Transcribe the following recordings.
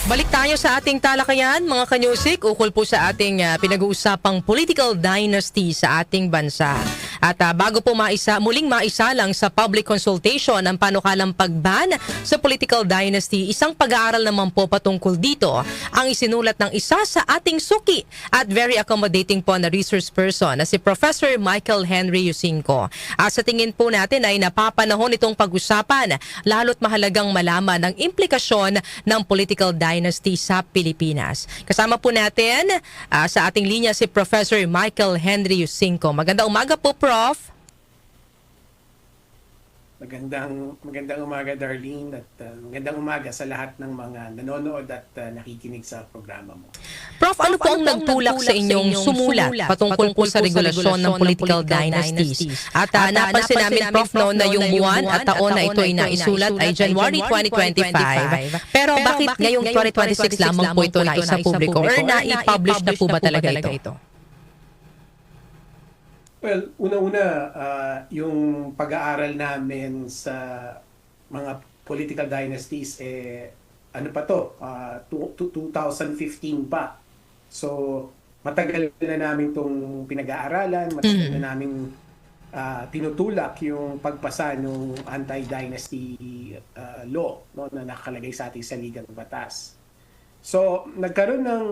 Balik tayo sa ating talakayan, mga kanyusik, ukol po sa ating pinag-uusapang political dynasty sa ating bansa. At bago po muling maisalang sa public consultation ang panukalang pagban sa political dynasty, isang pag-aaral naman po patungkol dito ang isinulat ng isa sa ating suki at very accommodating po na resource person na si Professor Michael Henry Yusinko. Sa tingin po natin ay napapanahon itong pag-usapan, lalo't mahalagang malaman ang implikasyon ng political dynasty sa Pilipinas. Kasama po natin sa ating linya si Professor Michael Henry Yusinko. Magandang umaga po, Prof. Magandang umaga, Darlene, at magandang umaga sa lahat ng mga nanonood at nakikinig sa programa mo. Prof, ano po ang nagtulak sa inyong sumulat patungkol po sa regulasyon ng political dynasties? At napansin namin, Prof, no, na yung buwan at taon na ito ay naisulat ay January 2025. Pero bakit ngayong 2026 lamang po ito na isa publiko or na-publish na po ba talaga ito? Well, una-una, yung pag-aaral namin sa mga political dynasties, ano pa to? 2015 pa. So, matagal na namin itong pinag-aaralan, matagal na namin tinutulak yung pagpasa ng anti-dynasty law, no, na nakalagay sa ating saligang batas. So, nagkaroon ng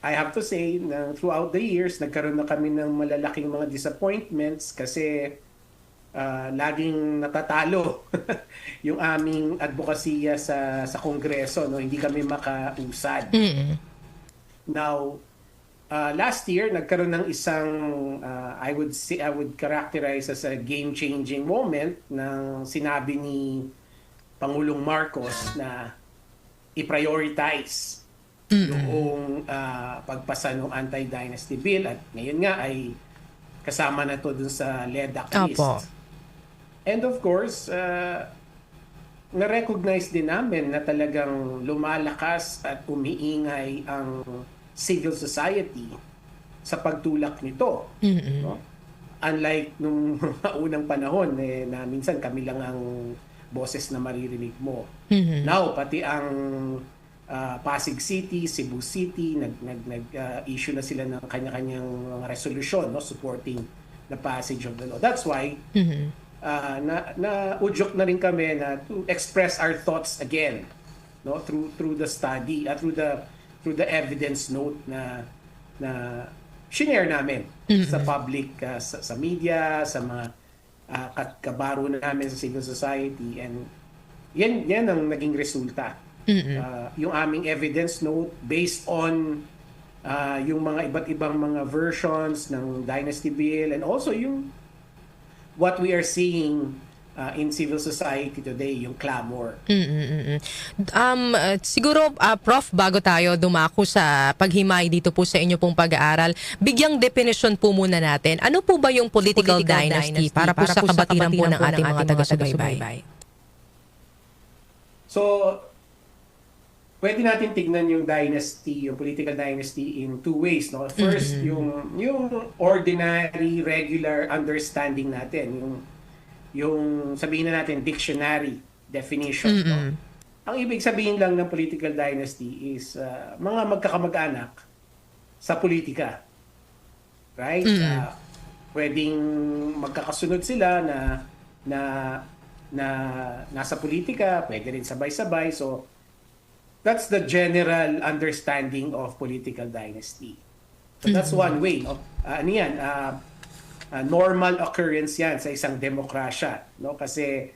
I have to say na throughout the years, nagkaroon na kami ng malalaking mga disappointments kasi laging natatalo yung aming advokasya sa Kongreso. No? Hindi kami makausad. Now, last year, nagkaroon ng isang, I would characterize as a game-changing moment ng sinabi ni Pangulong Marcos na i-prioritize yung pagpasa ng anti-dynasty bill at ngayon nga ay kasama na to dun sa LEDAC list. Opo. And of course, na-recognize din namin na talagang lumalakas at umiingay ang civil society sa pagtulak nito. No? Unlike nung unang panahon na minsan kami lang ang boses na maririnig mo. Now, pati ang Pasig City, Cebu City, nag-issue na sila ng kanya-kanyang mga resolusyon, no, supporting the passage of the law. That's why na-udyok na rin kami na to express our thoughts again, no, through the study at through the evidence note na shinare namin sa public, sa media, sa mga kabaro namin sa civil society, and yan ang naging resulta. Yung aming evidence note based on yung mga iba't ibang mga versions ng Dynasty Bill and also yung what we are seeing in civil society today, yung clamor. Siguro, Prof, bago tayo dumako sa paghimay dito po sa inyo pong pag-aaral, bigyang definition po muna natin. Ano po ba yung political dynasty para po sa kabatiran po ng ating mga taga-subaybay? So, pwede natin tignan yung dynasty, yung political dynasty in two ways, no? First, yung ordinary, regular understanding natin, yung sabihin na natin dictionary definition, no? Ang ibig sabihin lang ng political dynasty is mga magkakamag-anak sa politika. Right? Pwedeng magkakasunod sila na nasa politika, pwede rin sabay-sabay. So, that's the general understanding of political dynasty. So that's one way. No? Ano yan? Normal occurrence yan sa isang demokrasya. No? Kasi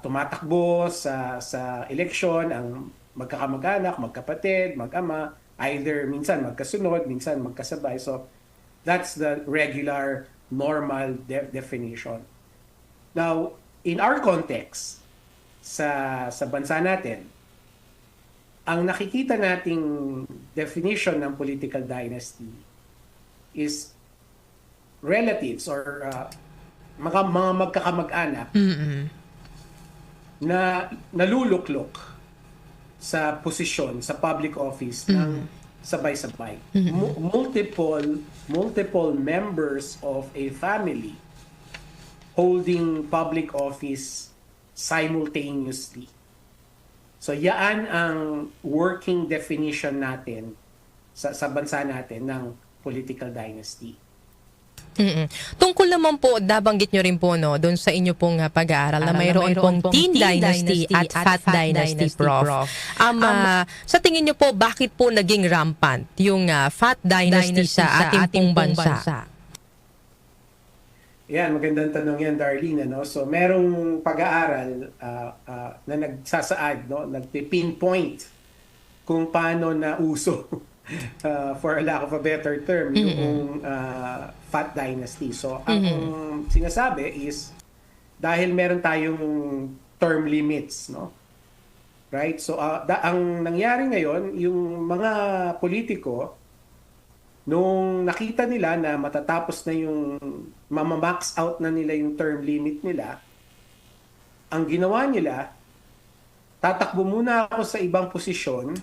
tumatakbo sa eleksyon ang magkakamag-anak, magkapatid, mag-ama, either minsan magkasunod, minsan magkasabay. So that's the regular, normal definition. Now, in our context, sa bansa natin, ang nakikita nating definition ng political dynasty is relatives or mga magkakamag-anak na naluluklok sa posisyon, sa public office ng sabay-sabay. Multiple members of a family holding public office simultaneously. So yaan ang working definition natin sa bansa natin ng political dynasty. Tungkol naman po, nabanggit nyo rin po no, doon sa inyo pong pag-aaral na mayroon pong Teen Dynasty at Fat Dynasty, Prof. Sa tingin nyo po, bakit po naging rampant yung Fat Dynasty sa ating pong bansa? Yan, magandang tanong yan, Darlene. Ano? So, merong pag-aaral na nagsasaad, no? Nagpipinpoint kung paano na uso, for a lack of a better term, yung Fat Dynasty. So, ang sinasabi is, dahil meron tayong term limits, no? Right? So, ang nangyari ngayon, yung mga politiko, nung nakita nila na matatapos na yung mamamax out na nila yung term limit nila, ang ginawa nila, tatakbo muna ako sa ibang posisyon,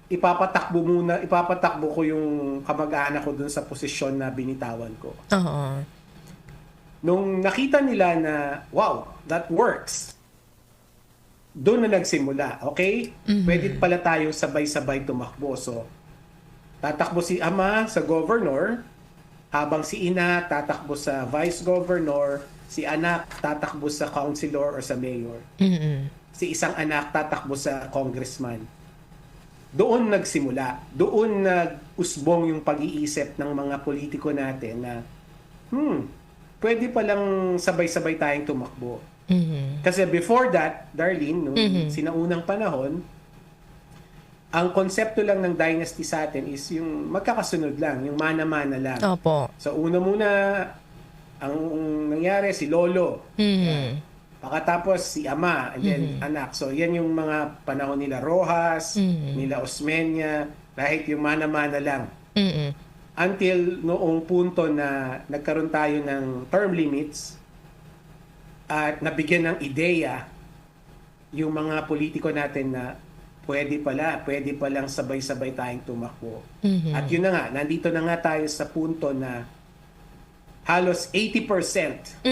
ipapatakbo ko yung kamag-anak ko dun sa posisyon na binitawan ko. Nung nakita nila na, wow, that works, doon na nagsimula, okay? Pwede pala tayong sabay-sabay tumakbo. So, tatakbo si ama sa governor, habang si ina tatakbo sa vice governor, si anak tatakbo sa councilor or sa mayor. Si isang anak tatakbo sa congressman. Doon nagsimula. Doon nag-usbong yung pag-iisip ng mga politiko natin na, pwede palang sabay-sabay tayong tumakbo. Kasi before that, Darlene, nung sinaunang panahon, ang konsepto lang ng dynasty sa atin is yung magkakasunod lang, yung mana-mana lang. Opo. So una muna, ang nangyari si lolo. Pagkatapos si ama, and then anak. So yan yung mga panahon nila Rojas, nila Osmeña, kahit yung mana-mana lang. Until noong punto na nagkaroon tayo ng term limits at nabigyan ng ideya yung mga politiko natin na pwede palang sabay-sabay tayong tumakbo. At yun na nga, nandito na nga tayo sa punto na halos 80%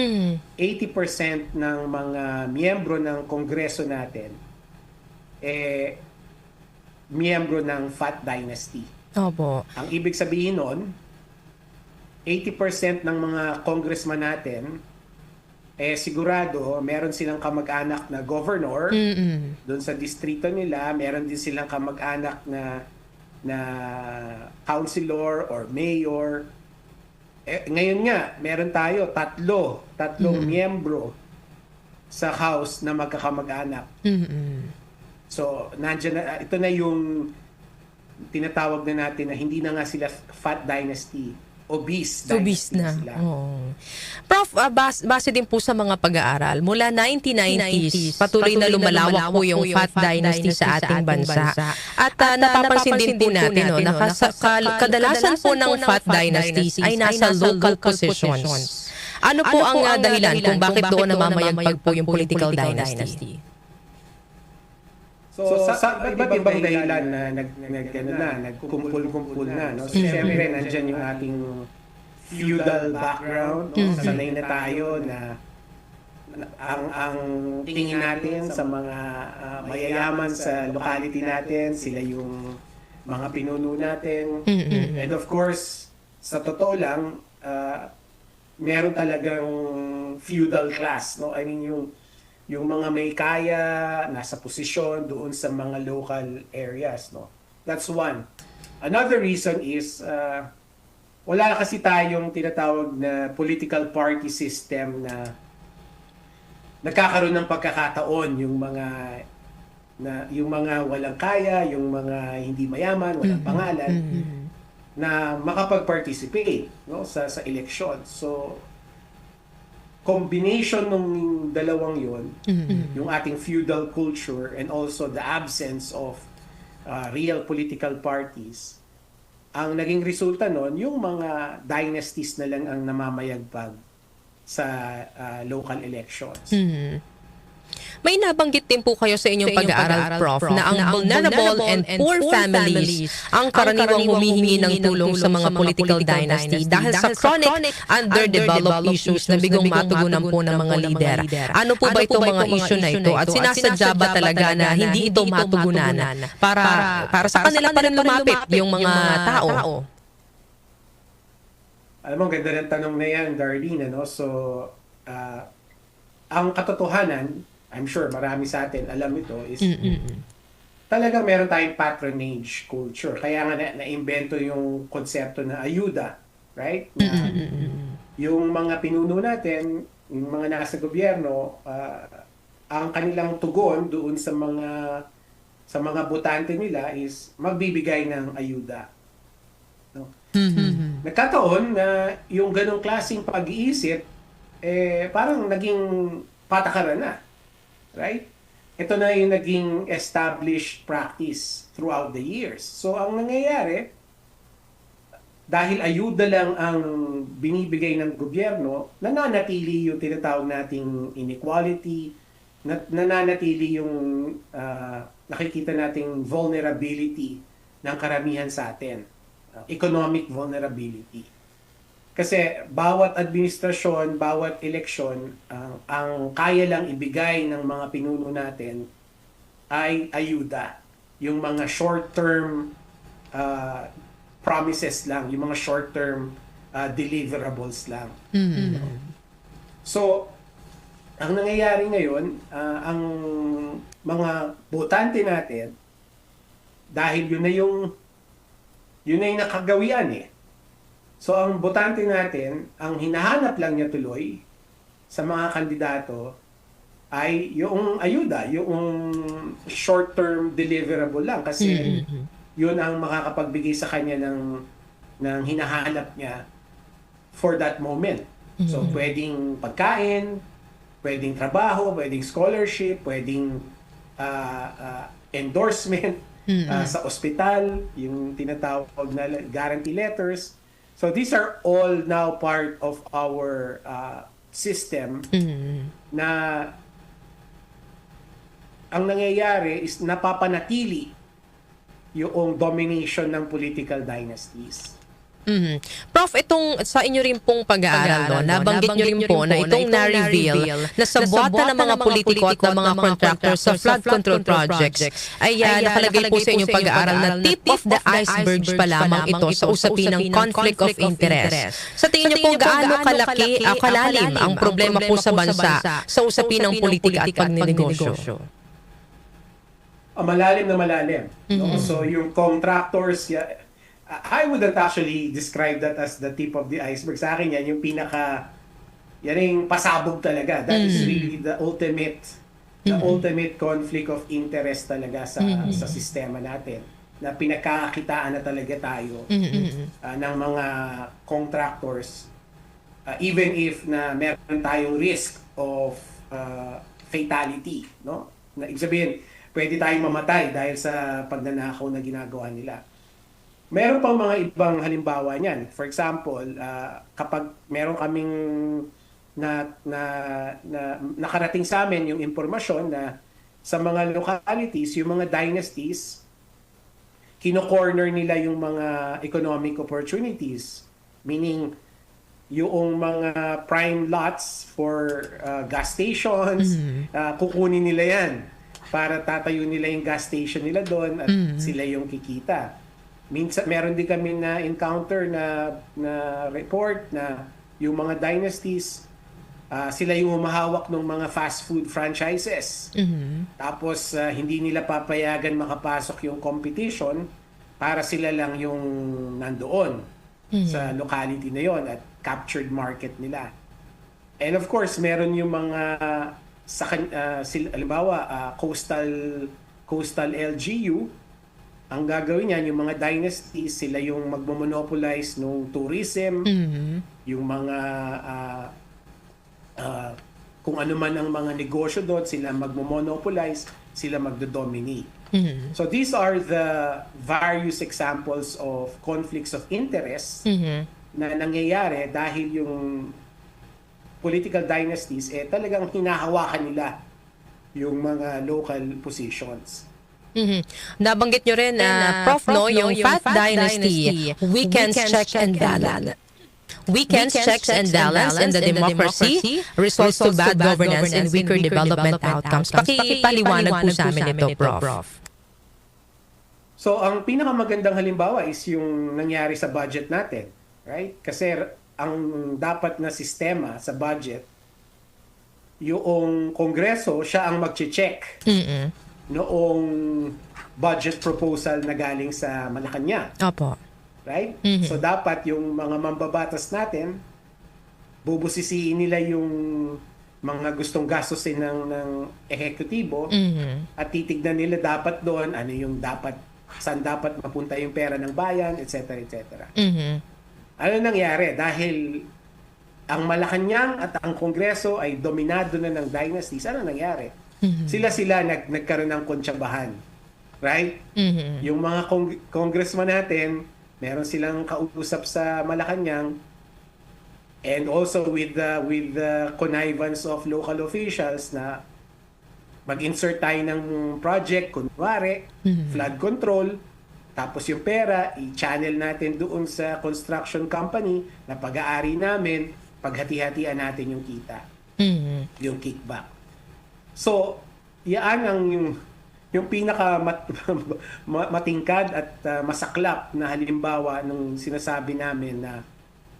ng mga miyembro ng Kongreso natin miyembro ng Fat Dynasty. Opo. Ang ibig sabihin nun, 80% ng mga congressman natin sigurado meron silang kamag-anak na governor doon sa distrito nila, meron din silang kamag-anak na councilor or mayor. Ngayon nga, meron tayo tatlong miyembro sa house na magkakamag-anak. So, nandiyan na, ito na yung tinatawag na natin na hindi na nga sila Fat Dynasty, obese na. Sila. Oh. Prof, base din po sa mga pag-aaral, mula 1990s, patuloy na lumalawak po yung Fat Dynasty sa ating bansa. At napapansin din po natin na kadalasan po ng Fat Dynasties ay nasa local positions. Ano po ang dahilan kung bakit doon namamayagpag po yung political dynasty? So, sa iba't ibang dahilan na nagkumpul-kumpul na, no? So, siyempre, nandyan yung ating feudal background, no? Sanay na tayo na ang tingin natin sa mga mayayaman sa locality natin, sila yung mga pinuno natin. And of course, sa totoo lang, meron talagang feudal class, no? I mean, yung mga may kaya, nasa posisyon doon sa mga local areas, no? That's one. Another reason is, wala na kasi tayong tinatawag na political party system na nagkakaroon ng pagkakataon yung mga walang kaya, yung mga hindi mayaman, walang pangalan, na makapag-participate, no, sa election. So, combination ng dalawang yon, yung ating feudal culture and also the absence of real political parties, ang naging resulta nun, yung mga dynasties na lang ang namamayagpag sa local elections. May nabanggit din po kayo sa inyong pag-aaral, Prof, na ang vulnerable and poor families ang karaniwang humihingi ng tulong sa mga political dynasty dahil sa chronic underdeveloped issues na bigong matugunan po ng mga lider. Ano po ba itong mga issue na ito? At sinasadya ba talaga na hindi ito matugunan para sa kanila pa rin lumapit yung mga tao? Alam mo, ganda ng tanong na yan, Darlene. Ano? So, ang katotohanan, I'm sure marami sa atin alam ito, is talagang meron tayong patronage culture. Kaya nga na-invento yung konsepto na ayuda, right? Na yung mga pinuno natin, yung mga nasa gobyerno, ang kanilang tugon doon sa mga botante nila is magbibigay ng ayuda. No? Nagkataon na yung ganong klaseng pag-iisip parang naging patakaran na. Right? Ito na yung naging established practice throughout the years. So, ang nangyayari, dahil ayuda lang ang binibigay ng gobyerno, nananatili yung tinatawag nating inequality, nananatili yung nakikita nating vulnerability ng karamihan sa atin. Economic vulnerability. Kasi bawat administrasyon, bawat eleksyon, ang kaya lang ibigay ng mga pinuno natin ay ayuda. Yung mga short-term promises lang, yung mga short-term deliverables lang. So, ang nangyayari ngayon, ang mga botante natin, dahil yun na yung nakagawian So, ang botante natin, ang hinahanap lang niya tuloy sa mga kandidato ay yung ayuda, yung short-term deliverable lang. Kasi yun ang makakapagbigay sa kanya ng hinahanap niya for that moment. So, pwedeng pagkain, pwedeng trabaho, pwedeng scholarship, pwedeng endorsement sa ospital, yung tinatawag na guarantee letters. So these are all now part of our system na ang nangyayari is napapanatili yung domination ng political dynasties. Prof, itong sa inyo rin pong pag-aaral, nabanggit nyo rin po na itong na-reveal na sa buwata ng mga politiko at ng mga contractors sa flood control projects ay nakalagay po sa inyong pag-aaral na tip of the iceberg pa lamang ito sa usapin ng conflict of interest. Sa tingin nyo po, gaano kalaki, kalalim ang problema po sa bansa sa usapin ng politika at pagninegosyo? Malalim na malalim. No? So yung contractors, I wouldn't actually describe that as the tip of the iceberg. Sa akin yan, yan yung pasabog talaga. That is really the ultimate conflict of interest talaga sa sistema natin. Na pinagkakakitaan na talaga tayo ng mga contractors. Even if na meron tayong risk of fatality. No? Na ibig sabihin, pwede tayong mamatay dahil sa pagnanakaw na ginagawa nila. Meron pang mga ibang halimbawa niyan. For example, kapag meron kaming nakarating sa amin yung impormasyon na sa mga localities, yung mga dynasties, kino-corner nila yung mga economic opportunities. Meaning, yung mga prime lots for gas stations, kukunin nila yan para tatayo nila yung gas station nila doon at sila yung kikita. Minsan meron din kami na encounter na report na yung mga dynasties sila yung humahawak ng mga fast food franchises. Tapos hindi nila papayagan makapasok yung competition para sila lang yung nandoon sa locality na yon at captured market nila. And of course, meron yung mga halimbawa coastal LGU. Ang gagawin niyan, yung mga dynasties, sila yung magmo-monopolize ng tourism, yung mga kung ano man ang mga negosyo doon, sila magmo-monopolize, sila magdo-dominate. So these are the various examples of conflicts of interest na nangyayari dahil yung political dynasties talagang hinahawakan nila yung mga local positions. Mhm. Nabanggit nyo rin, Prof, no, yung Fat Dynasty, weekends check and balance. Weekends, checks and balance in the democracy results to bad governance and weaker development outcomes. Pakipaliwanag po sa amin ito, Prof. So, ang pinakamagandang halimbawa is yung nangyari sa budget natin, right? Kasi ang dapat na sistema sa budget, yung Kongreso, siya ang mag-check noong budget proposal na galing sa Malacanang. Opo. Right? So dapat yung mga mambabatas natin, bubusisiin nila yung mga gustong gastusin ng ehekutibo at titignan nila dapat doon ano yung dapat, saan dapat mapunta yung pera ng bayan, etc. etc. Ano nangyari? Dahil ang Malacanang at ang Kongreso ay dominado na ng dynasties, ano nangyari? Sila nagkaroon ng kontsyabahan. Right? Yung mga congressman natin, meron silang kausap sa Malacanang, and also with the connivance of local officials na mag-insert tayo ng project, kunwari, flood control, tapos yung pera, i-channel natin doon sa construction company na pag-aari namin, paghati-hatian natin yung kita, yung kickback. So, yan ang yung pinaka matingkad at masaklap na halimbawa nung sinasabi namin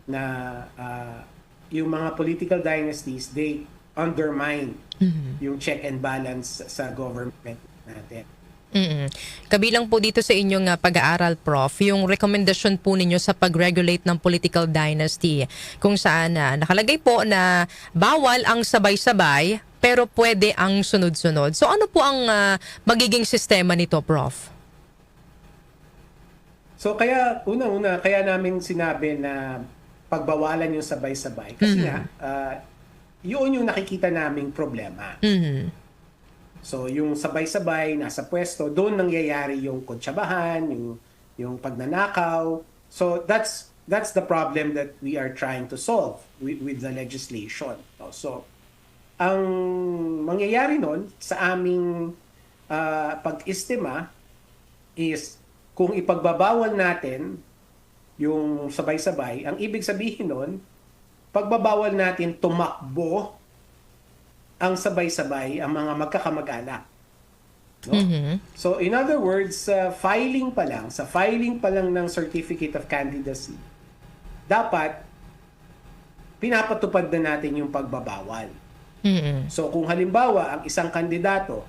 na yung mga political dynasties, they undermine yung check and balance sa government natin. Kabilang po dito sa inyong pag-aaral, Prof, yung rekomendasyon po ninyo sa pag-regulate ng political dynasty, kung saan nakalagay po na bawal ang sabay-sabay pero pwede ang sunod-sunod. So ano po ang magiging sistema nito, Prof? So kaya una kaya namin sinabi na pagbawalan yung sabay-sabay kasi nga yun yung nakikita naming problema. So yung sabay-sabay nasa pwesto, doon nangyayari yung kontsyabahan, yung pagnanakaw. So that's the problem that we are trying to solve with the legislation. So ang mangyayari nun sa aming pag-istima is kung ipagbabawal natin yung sabay-sabay, ang ibig sabihin nun, pagbabawal natin tumakbo ang sabay-sabay ang mga magkakamag-anak. No? So in other words, sa filing pa lang ng Certificate of Candidacy, dapat pinapatupad na natin yung pagbabawal. So kung halimbawa ang isang kandidato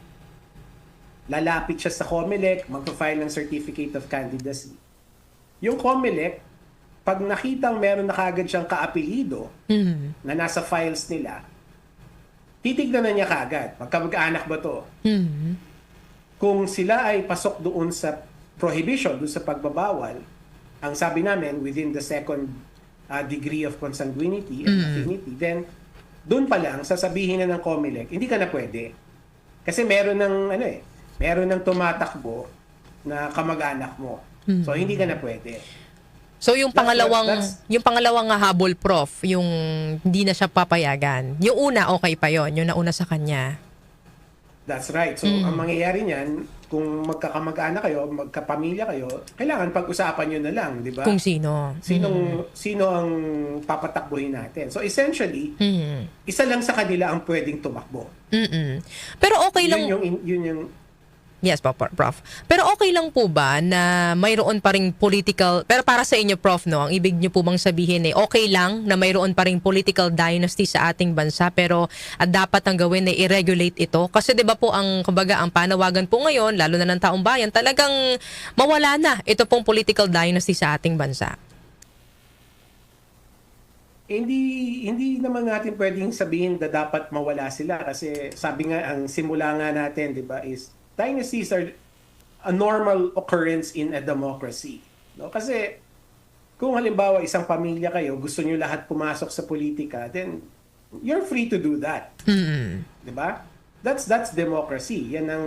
lalapit siya sa COMELEC, magpa-file ng Certificate of Candidacy. Yung COMELEC, pag nakitang meron na kagad siyang kaapelido na nasa files nila, titignan na niya kagad, magkamag-anak ba to? Kung sila ay pasok doon sa prohibition, doon sa pagbabawal, ang sabi namin, within the second degree of consanguinity and affinity, then doon pa lang, sasabihin na ng COMELEC, hindi ka na pwede. Kasi meron ng tumatakbo na kamag-anak mo. So, hindi ka na pwede. So, yung pangalawang habol, Prof, yung hindi na siya papayagan. Yung una, okay pa yon, yung nauna sa kanya. That's right. So, ang mangyayari niyan, kung magkakamag-anak kayo, magkapamilya kayo, kailangan pag-usapan nyo na lang, di ba? Kung sino. Sino ang papatakbuhin natin. So, essentially, isa lang sa kanila ang pwedeng tumakbo. Pero okay lang. Yun yung Yes po, Prof. Pero okay lang po ba na mayroon pa ring political, pero para sa inyo, Prof, no, ang ibig niyo po bang sabihin okay lang na mayroon pa ring political dynasty sa ating bansa, pero dapat ang gawin ay i-regulate ito? Kasi 'di ba po ang kumbaga ang panawagan po ngayon, lalo na ng taong bayan, talagang mawala na ito pong political dynasty sa ating bansa. Hindi naman natin pwedeng sabihin na dapat mawala sila kasi sabi nga ang simula nga natin, 'di ba, is dynasties are a normal occurrence in a democracy. No? Kasi kung halimbawa isang pamilya kayo, gusto niyo lahat pumasok sa politika, then you're free to do that. 'Di ba? That's democracy. Yan ang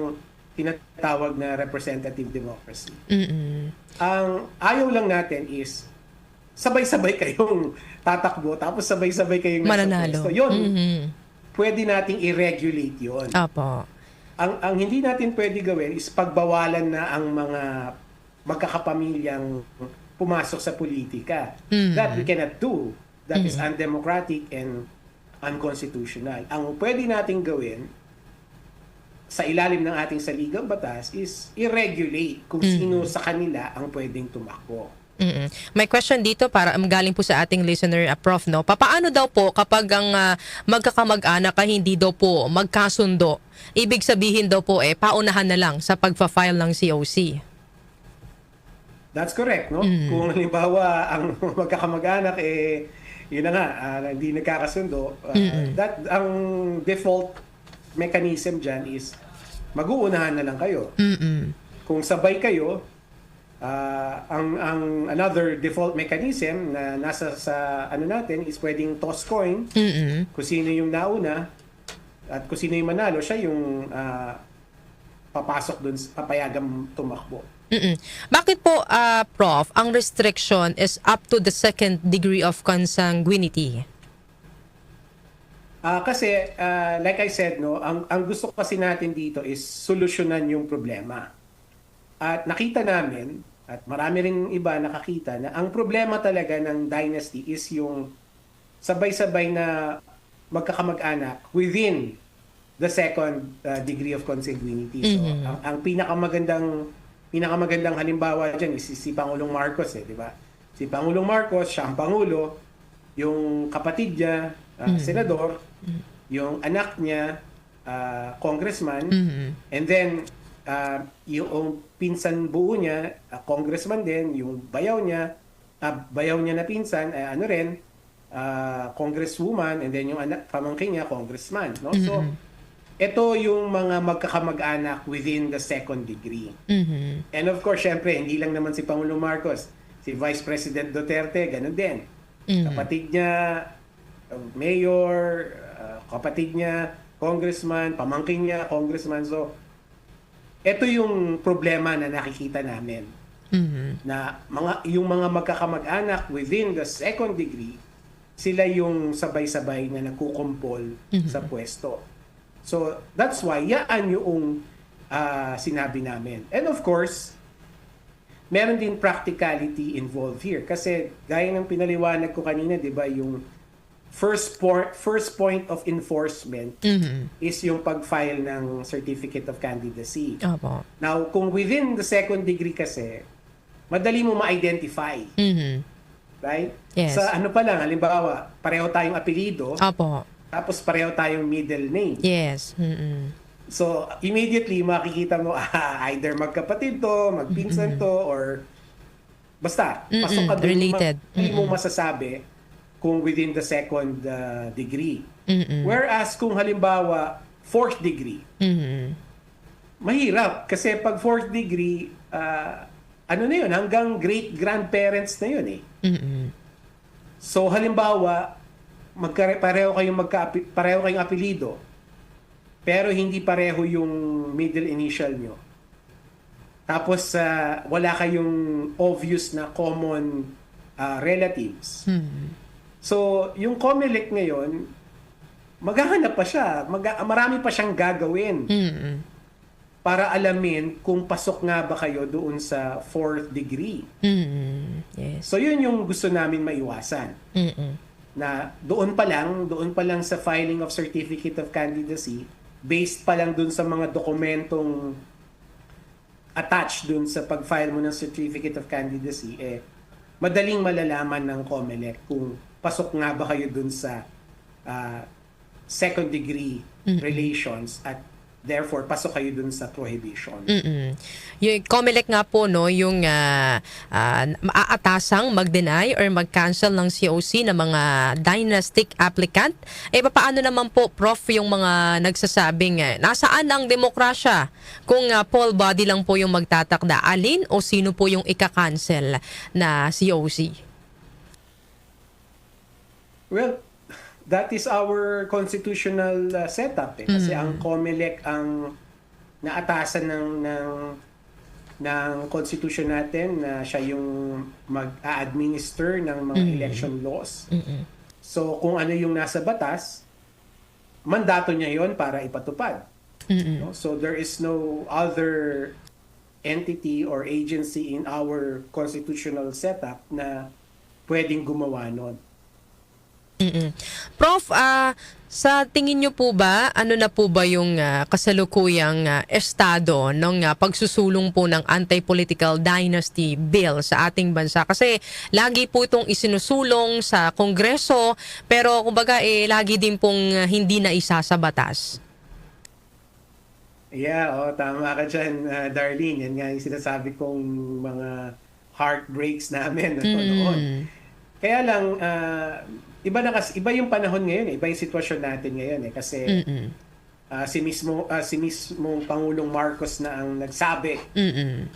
tinatawag na representative democracy. Ang ayaw lang natin is sabay-sabay kayong tatakbo tapos sabay-sabay kayong mananalo. So yun, pwede nating i-regulate yun. Apo. ang hindi natin pwede gawin is pagbawalan na ang mga magkakapamilyang pumasok sa politika. That we cannot do. That is undemocratic and unconstitutional. Ang pwede nating gawin sa ilalim ng ating saligang batas is i-regulate kung sino sa kanila ang pwedeng tumakbo. May question dito para galing po sa ating listener, Prof. No? Papaano daw po kapag ang magkakamag-anak ay hindi daw po magkasundo? Ibig sabihin daw po paunahan na lang sa pagfa-file ng COC. That's correct, no? Kung halimbawa ang magkakamag-anak yun na nga, hindi nagkakasundo, that ang default mechanism dyan is mag-uunahan na lang kayo. Kung sabay kayo, ang another default mechanism na nasa sa ano natin is pwedeng toss coin. Kung sino yung nauna at kung sino yung manalo, siya yung papasok dun, papayagang tumakbo. Bakit po, Prof, ang restriction is up to the second degree of consanguinity? Kasi, like I said, no, ang gusto kasi natin dito is solusyonan yung problema. At nakita namin, at marami ring iba nakakita, na ang problema talaga ng dynasty is yung sabay-sabay na magkakamag-anak within the second degree of consanguinity. So, ang pinakamagandang halimbawa dyan is si Pangulong Marcos, di ba? Si Pangulong Marcos, siya ang Pangulo, yung kapatid niya, senador, yung anak niya, congressman, and then yung pinsan buo niya, congressman din, yung bayaw niya na pinsan, congresswoman, and then yung anak, pamangkin niya, congressman. No? So, ito yung mga magkakamag-anak within the second degree. And of course, syempre, hindi lang naman si Pangulong Marcos, si Vice President Duterte, ganun din. Kapatid niya, mayor, kapatid niya, congressman, pamangkin niya, congressman. So, ito yung problema na nakikita namin. Na yung mga magkakamag-anak within the second degree, sila yung sabay-sabay na nagkukumpol sa pwesto. So, that's why, yaan yung sinabi namin. And of course, meron din practicality involved here. Kasi, gaya ng pinaliwanag ko kanina, di ba, yung first point of enforcement is yung pag-file ng Certificate of Candidacy. Opo. Now, kung within the second degree kasi, madali mo ma-identify. Right? Yes. Sa ano pa lang, halimbawa, pareho tayong apelido, Opo. tapos pareho tayong middle name. Yes. So, immediately makikita mo, either magkapatid to, magpinsan to, or basta, pasok ka dun, related. Hindi mo masasabi kung within the second degree. Whereas kung halimbawa, fourth degree, mahirap. Kasi pag fourth degree, ano na yun, hanggang great-grandparents na yun eh. So, halimbawa, pareho kayong apelido, pero hindi pareho yung middle initial nyo. Tapos, wala kayong obvious na common relatives. So, yung COMELEC ngayon, maghahanap pa siya. Marami pa siyang gagawin para alamin kung pasok nga ba kayo doon sa fourth degree. Yes. So, yun yung gusto namin maiwasan. Na doon pa lang sa filing of Certificate of Candidacy, based pa lang doon sa mga dokumentong attached doon sa pag-file mo ng Certificate of Candidacy, madaling malalaman ng COMELEC kung pasok nga ba kayo doon sa second degree relations at therefore pasok kayo dun sa prohibition. Yung COMELEC nga po, no, yung maaatasang mag-deny or mag-cancel ng COC ng mga dynastic applicant. Paano naman po, Prof, yung mga nagsasabing nasaan ang demokrasya kung poll body lang po yung magtatakda? Alin o sino po yung ika-cancel na COC? Well, that is our constitutional setup kasi ang COMELEC ang naatasan ng constitution natin na siya yung mag-a-administer ng mga election laws. So kung ano yung nasa batas, mandato niya yon para ipatupad. No? So there is no other entity or agency in our constitutional setup na pwedeng gumawa nun. Prof, sa tingin niyo po ba, ano na po ba yung kasalukuyang estado ng pagsusulong po ng anti-political dynasty bill sa ating bansa? Kasi lagi po itong isinusulong sa Kongreso, pero kumbaga lagi din pong hindi na isa sa batas. Yeah, tama ka dyan, Darlene. Yan nga yung sinasabi kong mga heartbreaks namin noon. Kaya lang, iba yung panahon ngayon, iba yung sitwasyon natin ngayon kasi si mismong Pangulong Marcos na ang nagsabi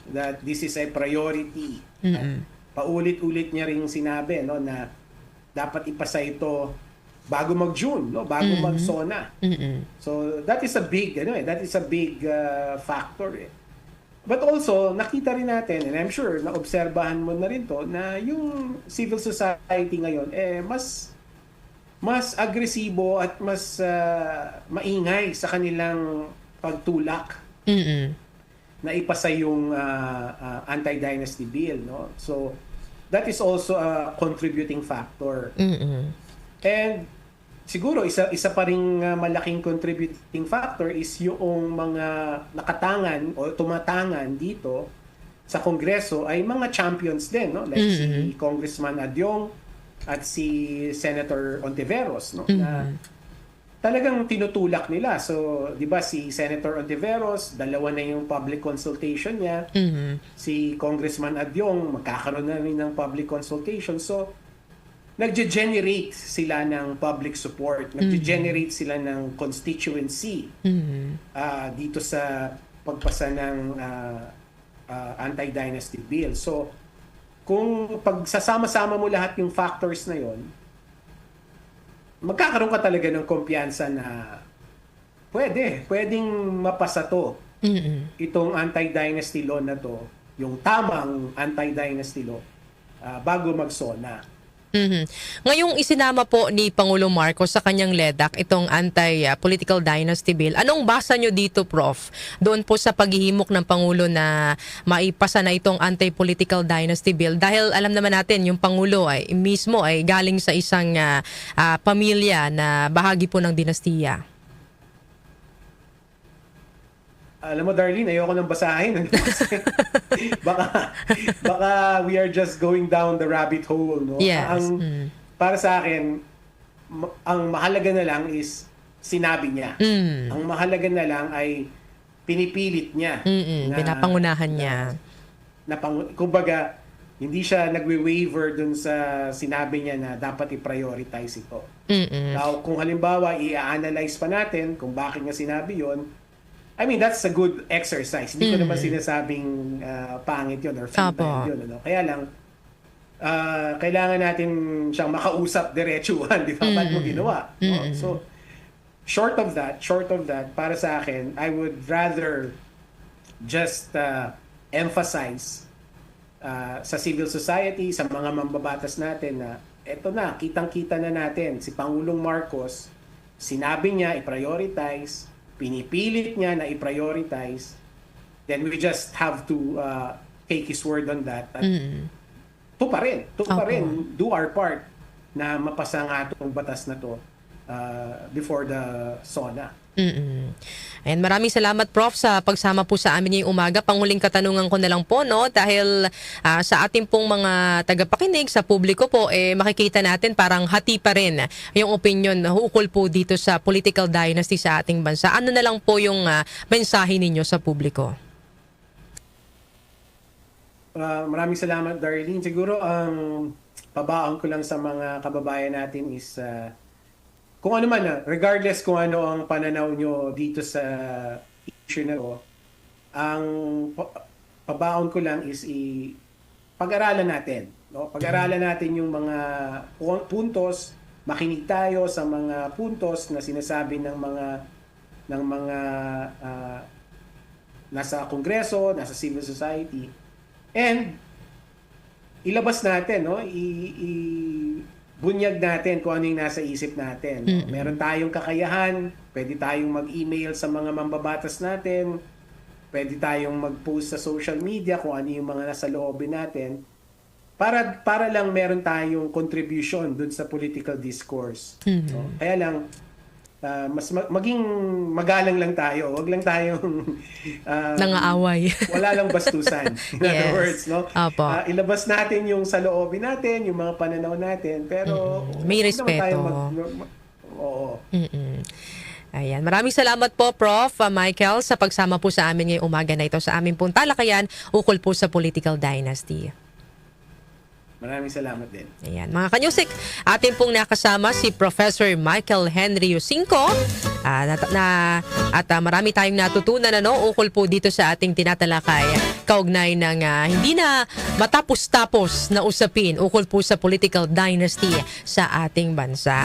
that this is a priority. At paulit-ulit niya ring sinabi na dapat ipasa ito bago mag-June, bago mag-SONA. So that is a big factor. But also, nakita rin natin, and I'm sure naobserbahan mo na rin to, na yung civil society ngayon mas agresibo at mas maingay sa kanilang pagtulak na ipasa yung anti-dynasty bill, no? So that is also a contributing factor. And siguro isa pa ring malaking contributing factor is yung mga nakatangan o tumatangan dito sa Kongreso ay mga champions din, no? Like si Congressman Adyong at si Senator Ontiveros, no? Na talagang tinutulak nila. So, 'di ba si Senator Ontiveros, dalawa na yung public consultation niya. Si Congressman Adyong magkakaroon na rin ng public consultation. So, nagge-generate sila ng public support, nagge-generate sila ng constituency dito sa pagpasa ng anti-dynasty bill. So, kung pagsasama-sama mo lahat yung factors na yon, magkakaroon ka talaga ng kumpiyansa na pwedeng mapasa to. Itong anti-dynasty law na to, yung tamang anti-dynasty law, bago mag-SONA. Ngayong isinama po ni Pangulong Marcos sa kanyang LEDAC itong anti-political dynasty bill, anong basa nyo dito, Prof? Doon po sa paghihimok ng Pangulo na maipasa na itong anti-political dynasty bill, dahil alam naman natin yung Pangulo ay mismo ay galing sa isang pamilya na bahagi po ng dinastiya. Alam mo, Darlene, ayoko nang basahin. baka we are just going down the rabbit hole, no? Yes. Para sa akin, ang mahalaga na lang is sinabi niya. Ang mahalaga na lang ay pinipilit niya. Pinapangunahan niya. Kumbaga, hindi siya nagwe-waiver dun sa sinabi niya na dapat i-prioritize ito. Now, kung halimbawa, i-analyze pa natin kung bakit niya sinabi yon, I mean, that's a good exercise. Hindi ko naman sinasabing pangit yun or futile yun. Ano? Kaya lang, kailangan natin siyang makausap diretsuhan. Di ba? Ba't mo ginawa? No? So, short of that, para sa akin, I would rather just emphasize sa civil society, sa mga mambabatas natin na eto na, kitang-kita na natin. Si Pangulong Marcos, sinabi niya, i-prioritize, pinipilit niya na i-prioritize, then we just have to take his word on that. At to pa rin, do our part na mapasa nga itong batas na to before the SONA. And maraming salamat, Prof, sa pagsama po sa amin ngayong umaga. Panghuling katanungan ko na lang po, no, dahil sa ating pong mga tagapakinig, sa publiko po, makikita natin parang hati pa rin yung opinion ukol po dito sa political dynasty sa ating bansa. Ano na lang po yung mensahe ninyo sa publiko? Maraming salamat, Darlene. Siguro ang pabaon ko lang sa mga kababayan natin is kung ano man, regardless kung ano ang pananaw nyo dito sa issue na to, ang pabaon ko lang is pag-aralan natin. No? Pag-aralan natin yung mga puntos, makinig tayo sa mga puntos na sinasabi ng mga nasa Kongreso, nasa civil society. And ilabas natin, no? bunyag natin kung ano yung nasa isip natin. No? Meron tayong kakayahan, pwede tayong mag-email sa mga mambabatas natin, pwede tayong mag-post sa social media kung ano yung mga nasa loobin natin para lang meron tayong contribution dun sa political discourse. No? Kaya lang maging magalang lang tayo. Wag lang tayong Nangaaway. wala lang bastusan. In other Yes. words, no? Opo. Ilabas natin yung sa loobin natin, yung mga pananaw natin, pero May wag naman tayo respeto. oo. Ayan. Maraming salamat po, Prof. Michael, sa pagsama po sa amin ngayong umaga na ito sa aming pong talakayan ukol po sa political dynasty. Maraming salamat din. Ayan. Mga kanyusik, atin pong nakasama si Professor Michael Henry Yusinko at marami tayong natutunan ukol po dito sa ating tinatalakay kaugnay ng hindi na matapos-tapos na usapin ukol po sa political dynasty sa ating bansa.